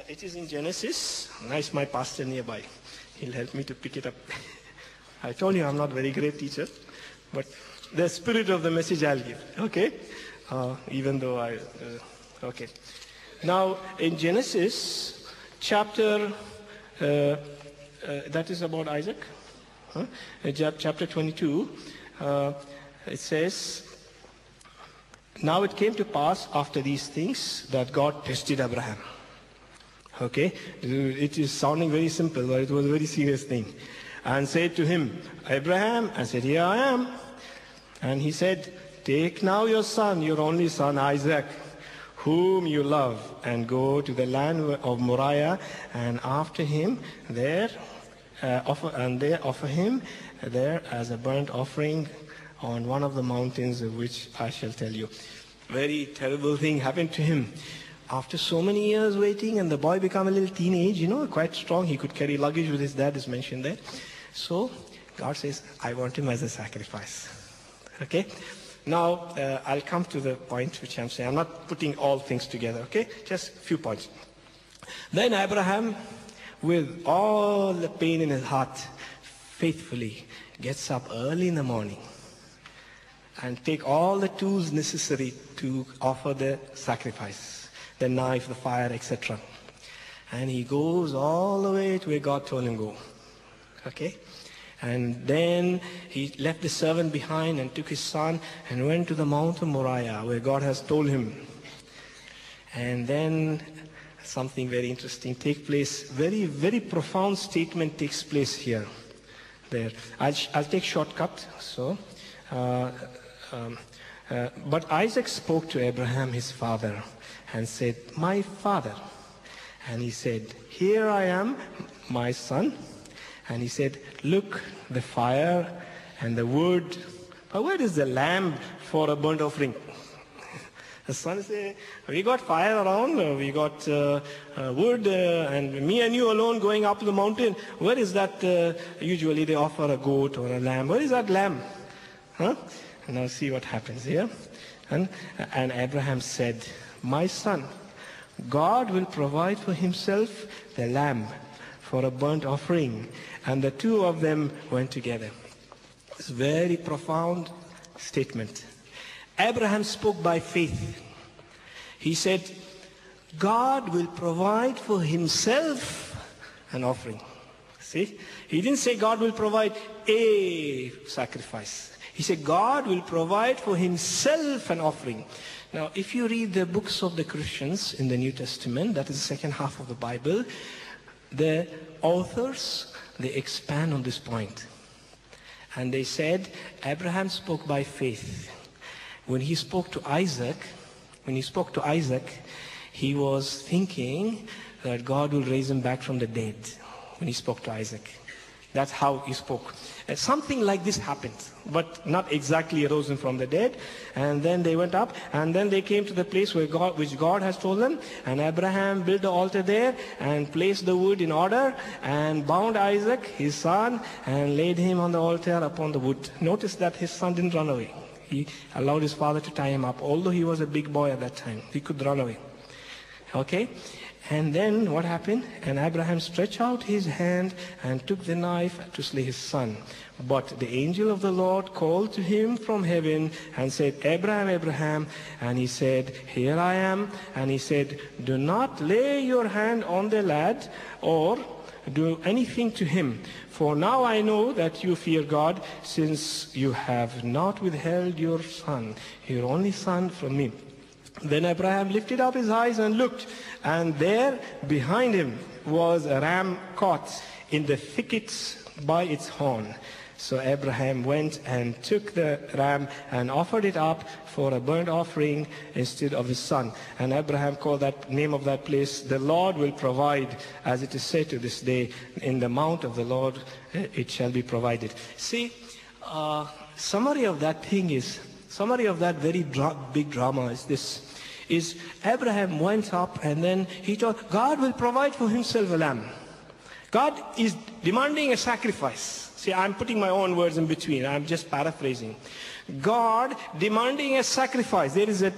It is in Genesis. Nice, my pastor nearby. He'll help me to pick it up. I told you I'm not a very great teacher, but the spirit of the message I'll give. Okay? Even though okay. Now, in Genesis chapter, that is about Isaac. Chapter 22, it says, now it came to pass after these things that God tested Abraham. Okay, it is sounding very simple, but it was a very serious thing. And said to him, Abraham, and said, here I am. And he said, take now your son, your only son Isaac, whom you love, and go to the land of Moriah, and after him there offer him there as a burnt offering on one of the mountains of which I shall tell you. Very terrible thing happened to him. After so many years waiting, and the boy became a little teenage, quite strong. He could carry luggage with his dad, is mentioned there. So God says, I want him as a sacrifice. Okay? Now, I'll come to the point which I'm saying. I'm not putting all things together, okay? Just a few points. Then Abraham, with all the pain in his heart, faithfully gets up early in the morning and take all the tools necessary to offer the sacrifice. The knife, the fire, etc. And he goes all the way to where God told him to go. Okay? And then he left the servant behind and took his son and went to the mountain Moriah where God has told him. And then something very interesting takes place. Very, very profound statement takes place here. There. I'll take shortcut. So, but Isaac spoke to Abraham, his father, and said, my father. And he said, here I am, my son. And he said, look, the fire and the wood. But where is the lamb for a burnt offering? The son said, we got fire around, we got wood, and me and you alone going up the mountain. Where is that? Usually they offer a goat or a lamb. Where is that lamb? Huh? And now see what happens here. And Abraham said, my son, God will provide for himself the lamb for a burnt offering. And the two of them went together. It's a very profound statement. Abraham spoke by faith. He said, God will provide for himself an offering. See? He didn't say God will provide a sacrifice. He said God will provide for himself an offering. Now, if you read the books of the Christians in the New Testament, that is the second half of the Bible, the authors, they expand on this point. And they said, Abraham spoke by faith. When he spoke to Isaac, he was thinking that God will raise him back from the dead when he spoke to Isaac. That's how he spoke. Something like this happened, but not exactly rose him from the dead. And then they went up, and then they came to the place which God has told them. And Abraham built the altar there and placed the wood in order and bound Isaac, his son, and laid him on the altar upon the wood. Notice that his son didn't run away. He allowed his father to tie him up, although he was a big boy at that time. He could run away. Okay? And then what happened? And Abraham stretched out his hand and took the knife to slay his son. But the angel of the Lord called to him from heaven and said, Abraham, Abraham. And he said, here I am. And he said, do not lay your hand on the lad or do anything to him. For now I know that you fear God, since you have not withheld your son, your only son, from me. Then Abraham lifted up his eyes and looked, and there behind him was a ram caught in the thickets by its horn. So Abraham went and took the ram and offered it up for a burnt offering instead of his son. And Abraham called that name of that place, the Lord will provide, as it is said to this day, in the mount of the Lord it shall be provided. See, summary of that very big drama is this. Is Abraham went up and then he thought God will provide for himself a lamb. God is demanding a sacrifice. See, I'm putting my own words in between. I'm just paraphrasing. God demanding a sacrifice. There is a